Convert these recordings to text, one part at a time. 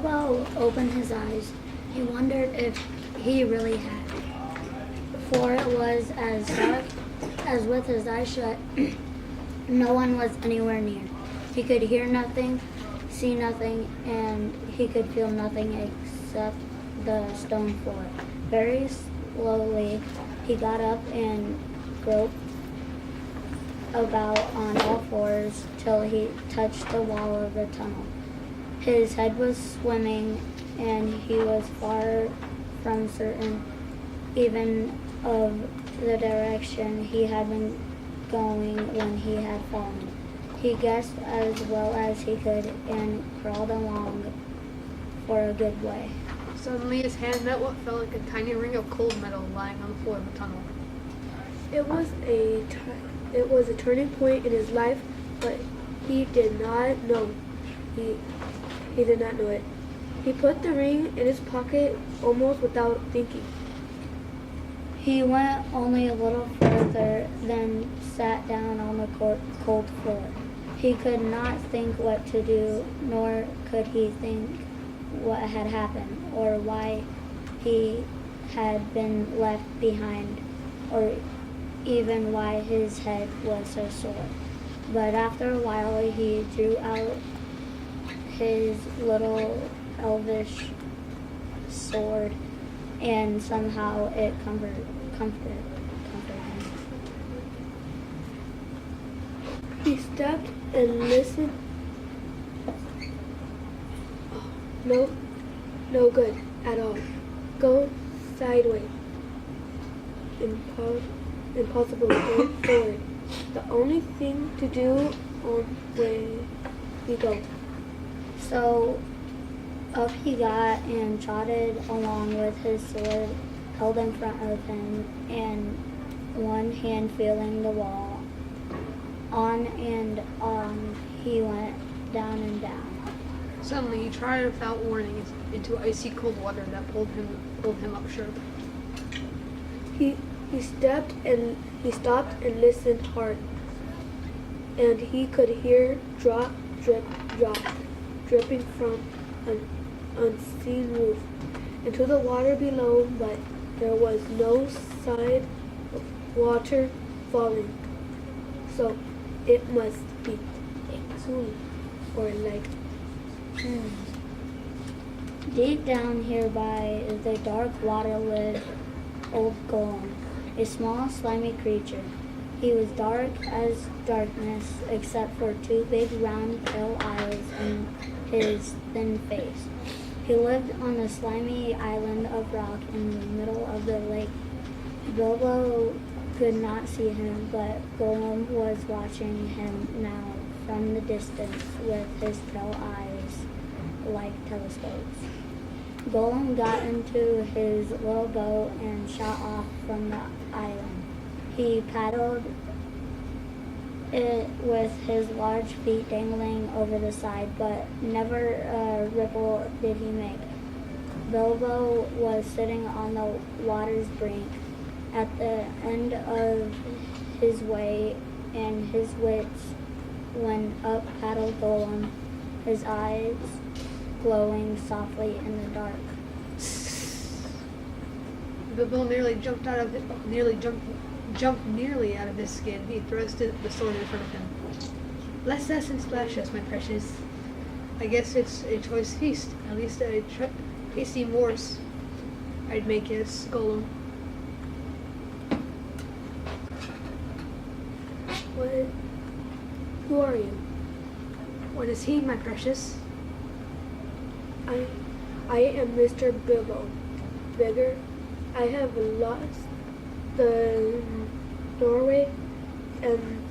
Bilbo opened his eyes. He wondered if he really had, for it was as dark as with his eyes shut. No one was anywhere near. He could hear nothing, see nothing, and he could feel nothing except the stone floor. Very slowly, he got up and groped about on all fours till he touched the wall of the tunnel. His head was swimming, and he was far from certain even of the direction he had been going when he had fallen. He guessed as well as he could and crawled along for a good way. Suddenly his hand met what felt like a tiny ring of cold metal lying on the floor of the tunnel. It was a turning point in his life, but he did not know. He did not know it. He put the ring in his pocket almost without thinking. He went only a little further, then sat down on the cold floor. He could not think what to do, nor could he think what had happened, or why he had been left behind, or even why his head was so sore. But after a while he drew out his little elvish sword, and somehow it comforted him. He stopped and listened. No good at all. Go sideways. Impossible. Go forward. The only thing to do on way we go. So up he got and trotted along with his sword held in front of him and one hand feeling the wall. On and on he went, down and down. Suddenly he trotted without warning into icy cold water that pulled him up sharp. He stopped and listened hard, and he could hear drop, drip, drop, dripping from an unseen roof into the water below, but there was no sign of water falling. So it must be a pool or like. Deep down here by the dark water lived old Golem, a small slimy creature. He was dark as darkness except for two big round pale eyes in his thin face. He lived on a slimy island of rock in the middle of the lake. Bilbo could not see him, but Golem was watching him now from the distance with his pale eyes like telescopes. Golem got into his little boat and shot off from the island. He paddled it with his large feet dangling over the side, but never a ripple did he make. Bilbo was sitting on the water's brink at the end of his way and his wits when up paddled Golem, his eyes glowing softly in the dark. Bilbo nearly jumped nearly out of his skin. He thrust the sword in front of him. Bless us and splash us, my precious. I guess it's a choice feast. At least a tasty morsel I'd make us, Golem. Who are you? What is he, my precious? I am Mr. Bilbo. Beggar, I have lost the doorway and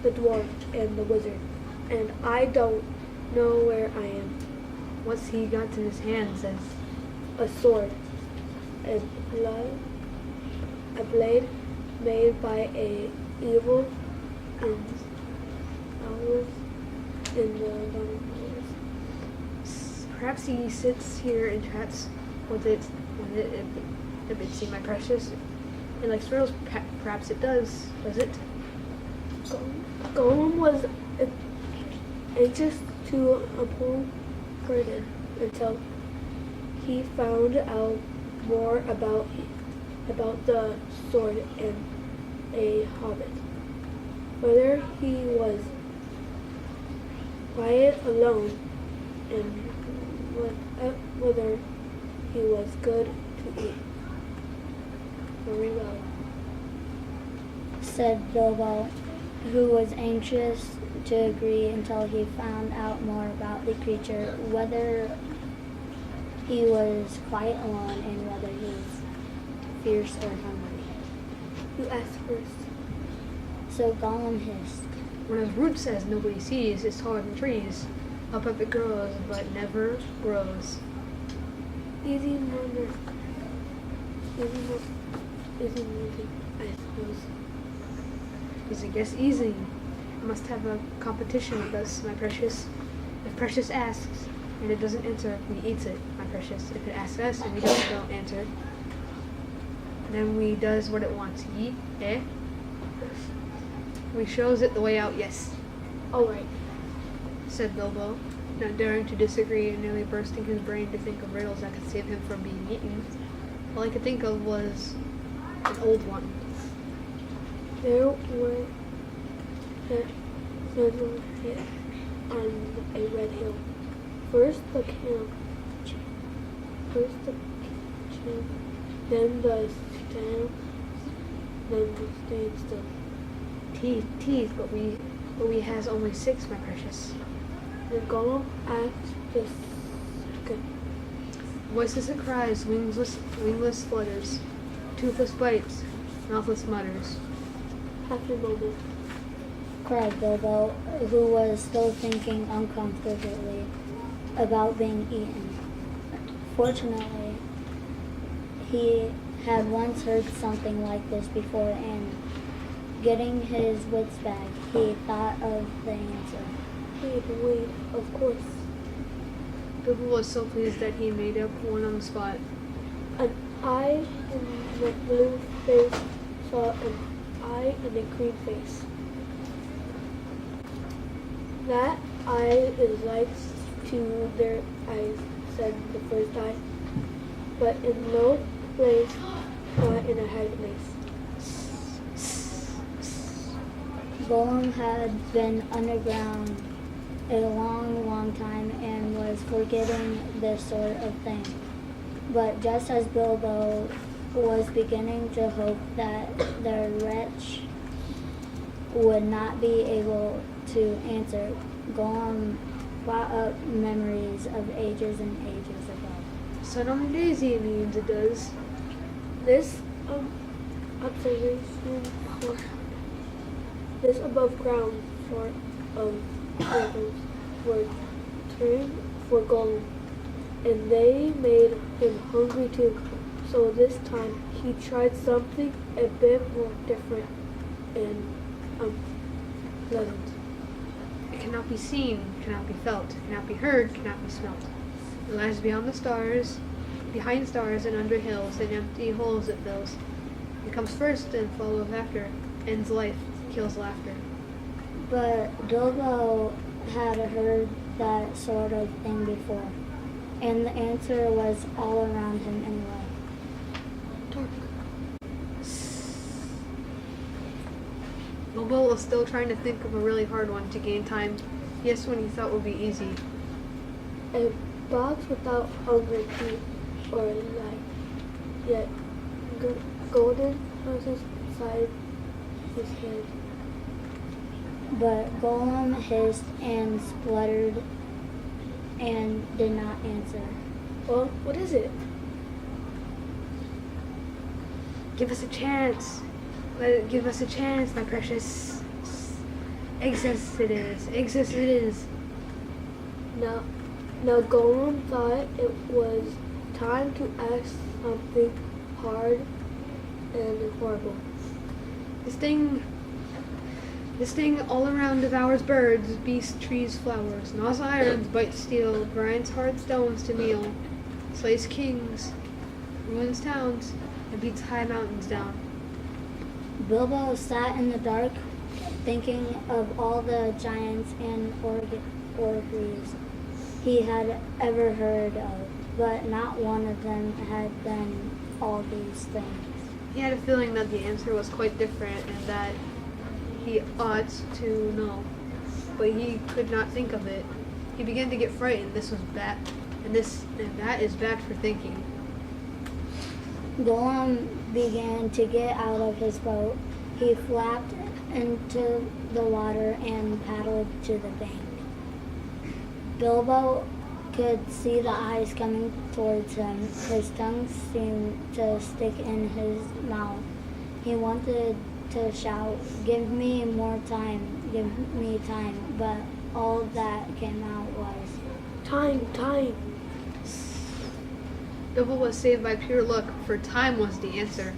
the dwarf and the wizard, and I don't know where I am. What's he got in his hands? A sword, a blade made by a evil and owls in the long woods. Perhaps he sits here and chats with it if it seems my precious. And like squirrels, perhaps it does it? Golem was anxious to pull curtain until he found out more about the sword and a hobbit. Whether he was quiet alone and whether he was good to eat. Very well, said Bilbo, who was anxious to agree until he found out more about the creature, whether he was quiet alone and whether he was fierce or hungry. You asked first. So Gollum hissed. When his root says nobody sees, it's taller than trees. Up it grows, but never grows. Easy wonder. Easy music, I suppose. Is it guess easy? I must have a competition with us, my precious. If Precious asks and it doesn't answer, we eats it, my precious. If it asks us and we don't answer, then we does what it wants. Ye? Eh? We shows it the way out, yes, All right. said Bilbo, not daring to disagree and nearly bursting his brain to think of riddles that could save him from being eaten. All I could think of was an old one. There were several hit on a red hill. First the camp, then the standstill. Teeth, but we has only 6, my precious. Then Gollum asked the second. Voiceless it cries, wingless flutters, toothless bites, mouthless mutters. Half a moment. Cried Bilbo, who was still thinking uncomfortably about being eaten. Fortunately, he had once heard something like this before, and getting his wits back, he thought of the answer. Wait, of course. Bilbo was so pleased that he made up one on the spot. An eye in the blue face saw an eye in the green face. That eye is like to their eyes, said the first eye, but in low place, not in a high place. Gollum had been underground a long time and was forgetting this sort of thing. But just as Bilbo was beginning to hope that the wretch would not be able to answer, Gollum brought up memories of ages and ages ago. Sun on a daisy means it does. This observation, this above ground sort of riddles were turned for Gollum, and they made him hungry too. So this time he tried something a bit more different and pleasant. It cannot be seen, cannot be felt, cannot be heard, cannot be smelt. It lies beyond the stars, behind stars and under hills, and empty holes it fills. It comes first and follows after, ends life, kills laughter. But Bilbo had heard that sort of thing before, and the answer was all around him anyway. Dark. Bilbo was still trying to think of a really hard one to gain time. Yes, when he thought would be easy. A box without hunger, teeth, or light, yet golden roses inside his head. But Gollum hissed and spluttered and did not answer. Well, what is it? Give us a chance. Give us a chance, my precious. Excess it is. Excess it is. Now Gollum thought it was time to ask something hard and horrible. This thing all around devours birds, beasts, trees, flowers, gnaws irons, bites steel, grinds hard stones to meal, slays kings, ruins towns, and beats high mountains down. Bilbo sat in the dark, thinking of all the giants and orgries he had ever heard of, but not one of them had been all these things. He had a feeling that the answer was quite different and that he ought to know, but he could not think of it. He began to get frightened. This was bad, and that is bad for thinking. Golem began to get out of his boat. He flapped into the water and paddled to the bank. Bilbo could see the eyes coming towards him. His tongue seemed to stick in his mouth. He wanted to shout, "Give me more time, give me time," but all that came out was, Time, time. Bilbo was saved by pure luck, for time was the answer.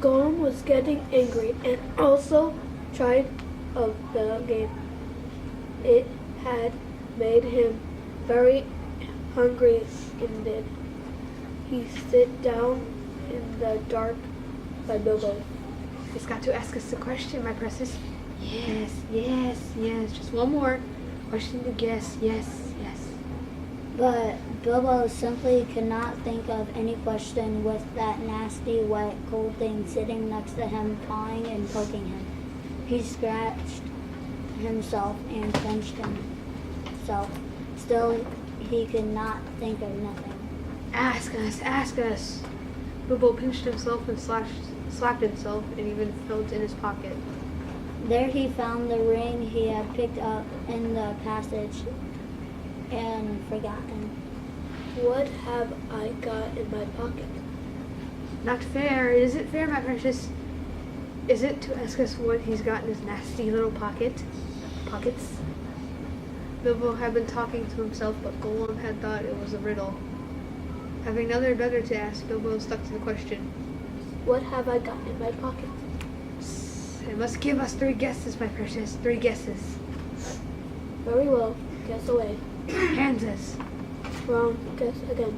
Gollum was getting angry and also tired of the game. It had made him very hungry indeed. He sat down in the dark by Bilbo. He's got to ask us a question, my precious. Yes, yes, yes. Just one more question to guess. Yes, yes. but Bilbo simply could not think of any question with that nasty, wet, cold thing sitting next to him, pawing and poking him. He scratched himself and pinched himself. Still, he could not think of nothing. Ask us, ask us. Bilbo pinched himself and slapped himself and even felt in his pocket. There he found the ring he had picked up in the passage and forgotten. What have I got in my pocket? Not fair. Is it fair, my precious? Is it to ask us what he's got in his nasty little pockets? Bilbo had been talking to himself, but Gollum had thought it was a riddle. Having nothing better to ask, Bilbo stuck to the question. What have I got in my pocket? It must give us 3 guesses, my precious. 3 guesses. Very well. Guess away. Kansas. Wrong. Guess again.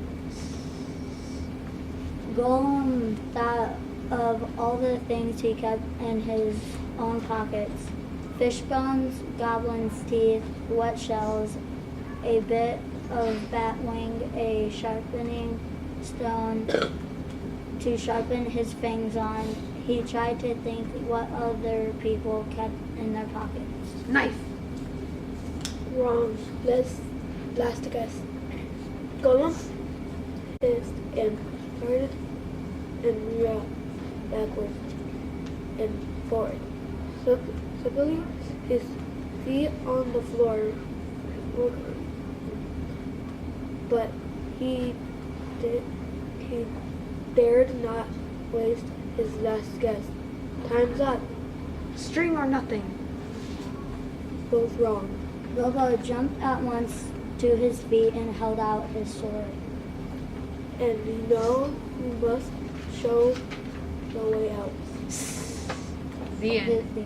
Gollum thought of all the things he kept in his own pockets. Fish bones, goblin's teeth, wet shells, a bit of bat wing, a sharpening stone to sharpen his fangs on. He tried to think what other people kept in their pockets. Knife. Wrong. Last guess. Gollum hissed and started and rocked backward and forward. Suddenly, his feet on the floor, but he dared not waste his last guess. Time's up. String or nothing. Both wrong. Bilbo jumped at once to his feet and held out his sword. And you know you must show the way out. The end. The